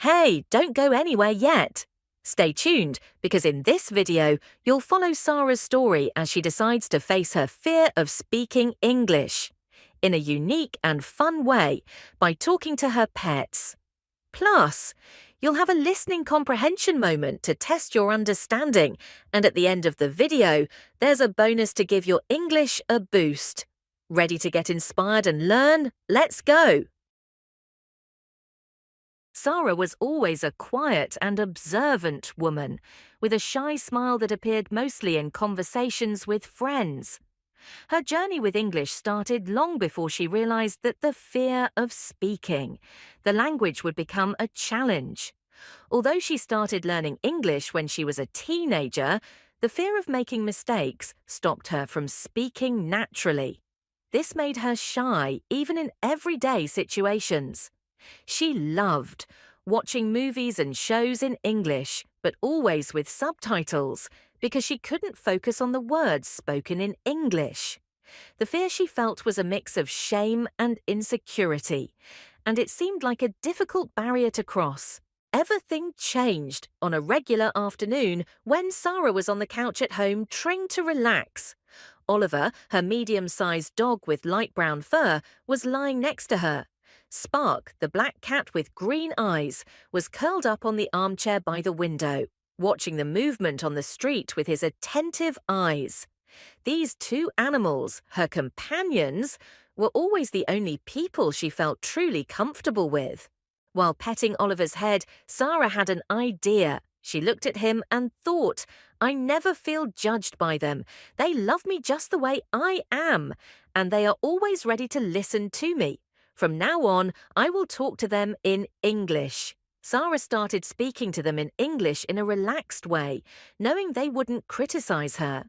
Hey, don't go anywhere yet. Stay tuned because in this video, you'll follow Sara's story as she decides to face her fear of speaking English in a unique and fun way by talking to her pets. Plus, you'll have a listening comprehension moment to test your understanding, and at the end of the video, there's a bonus to give your English a boost. Ready to get inspired and learn? Let's go! Sara was always a quiet and observant woman, with a shy smile that appeared mostly in conversations with friends. Her journey with English started long before she realized that the fear of speaking the language would become a challenge. Although she started learning English when she was a teenager, the fear of making mistakes stopped her from speaking naturally. This made her shy even in everyday situations. She loved watching movies and shows in English, but always with subtitles, because she couldn't focus on the words spoken in English. The fear she felt was a mix of shame and insecurity, and it seemed like a difficult barrier to cross. Everything changed on a regular afternoon when Sara was on the couch at home trying to relax. Oliver, her medium-sized dog with light brown fur, was lying next to her. Spark, the black cat with green eyes, was curled up on the armchair by the window, watching the movement on the street with his attentive eyes. These two animals, her companions, were always the only people she felt truly comfortable with. While petting Oliver's head, Sara had an idea. She looked at him and thought, I never feel judged by them. They love me just the way I am, and they are always ready to listen to me. From now on, I will talk to them in English. Sara started speaking to them in English in a relaxed way, knowing they wouldn't criticize her.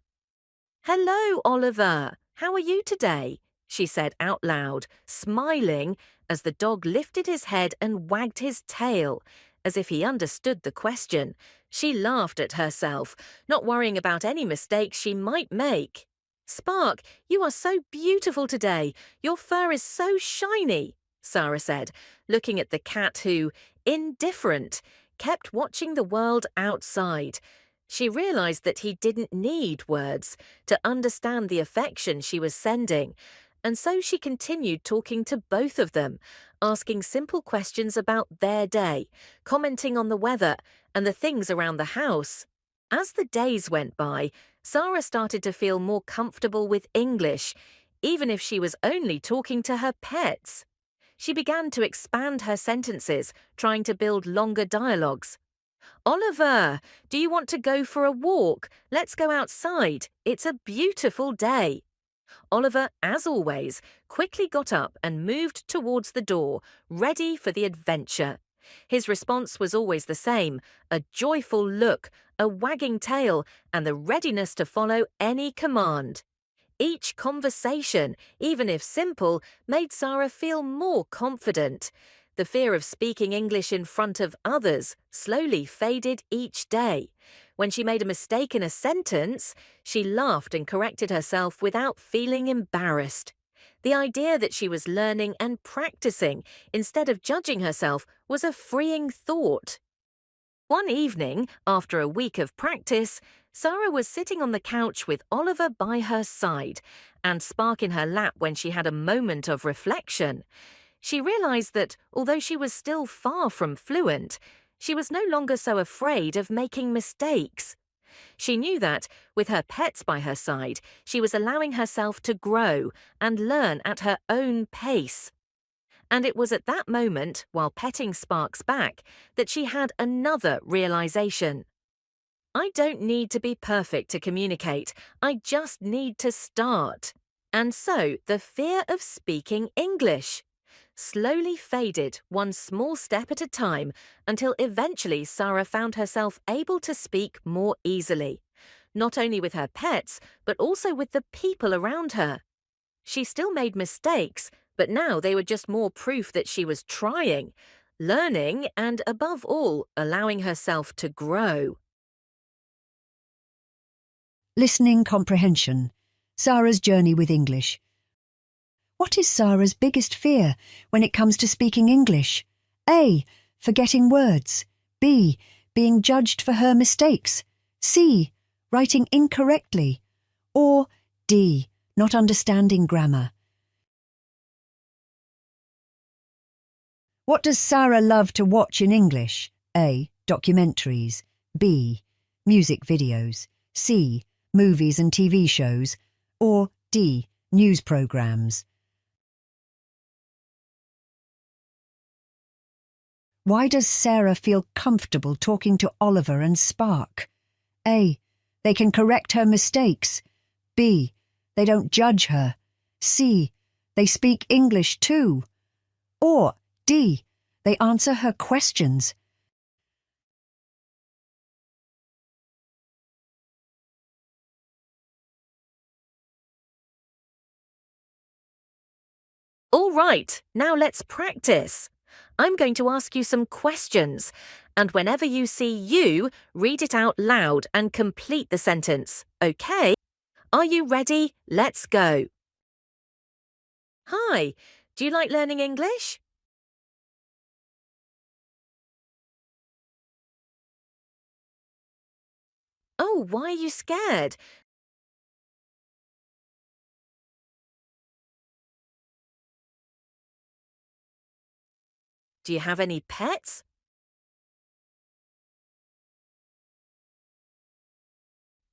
Hello, Oliver. How are you today? She said out loud, smiling as the dog lifted his head and wagged his tail, as if he understood the question. She laughed at herself, not worrying about any mistakes she might make. Spark, you are so beautiful today. Your fur is so shiny, Sara said, looking at the cat who, indifferent, kept watching the world outside. She realized that he didn't need words to understand the affection she was sending, and so she continued talking to both of them, asking simple questions about their day, commenting on the weather and the things around the house. As the days went by, Sara started to feel more comfortable with English, even if she was only talking to her pets. She began to expand her sentences, trying to build longer dialogues. Oliver, do you want to go for a walk? Let's go outside. It's a beautiful day. Oliver, as always, quickly got up and moved towards the door, ready for the adventure. His response was always the same, a joyful look, a wagging tail, and the readiness to follow any command. Each conversation, even if simple, made Sara feel more confident. The fear of speaking English in front of others slowly faded each day. When she made a mistake in a sentence, she laughed and corrected herself without feeling embarrassed. The idea that she was learning and practicing instead of judging herself was a freeing thought. One evening, after a week of practice, Sara was sitting on the couch with Oliver by her side and Spark in her lap when she had a moment of reflection. She realized that, although she was still far from fluent, she was no longer so afraid of making mistakes. She knew that, with her pets by her side, she was allowing herself to grow and learn at her own pace. And it was at that moment, while petting Spark's back, that she had another realization. I don't need to be perfect to communicate. I just need to start. And so the fear of speaking English slowly faded one small step at a time until eventually Sara found herself able to speak more easily, not only with her pets, but also with the people around her. She still made mistakes, but now they were just more proof that she was trying, learning, and above all, allowing herself to grow. Listening comprehension. Sara's journey with English. What is Sara's biggest fear when it comes to speaking English? A. Forgetting words. B. Being judged for her mistakes. C. Writing incorrectly. Or D. Not understanding grammar. What does Sara love to watch in English? A. Documentaries. B. Music videos. C. Movies and TV shows. Or D. News programmes. Why does Sara feel comfortable talking to Oliver and Spark? A. They can correct her mistakes. B. They don't judge her. C. They speak English too. Or D. They answer her questions. All right, now let's practice. I'm going to ask you some questions, and whenever you see you, read it out loud and complete the sentence, okay? Are you ready? Let's go. Hi, do you like learning English? Oh, why are you scared? Do you have any pets?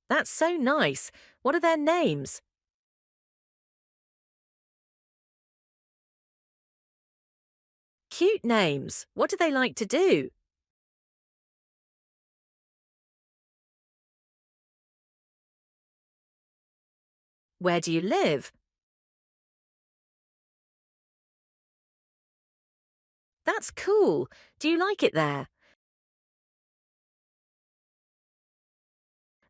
That's so nice. What are their names? Cute names. What do they like to do? Where do you live? That's cool. Do you like it there?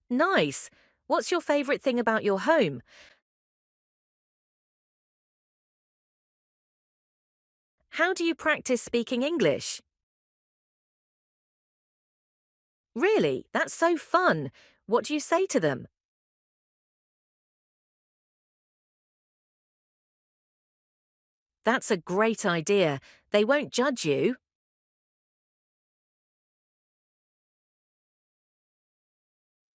Nice. What's your favourite thing about your home? How do you practice speaking English? Really? That's so fun. What do you say to them? That's a great idea. They won't judge you.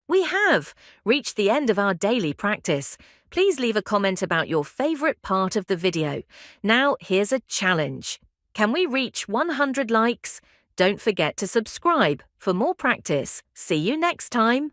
We have reached the end of our daily practice. Please leave a comment about your favourite part of the video. Now, here's a challenge. Can we reach 100 likes? Don't forget to subscribe for more practice. See you next time.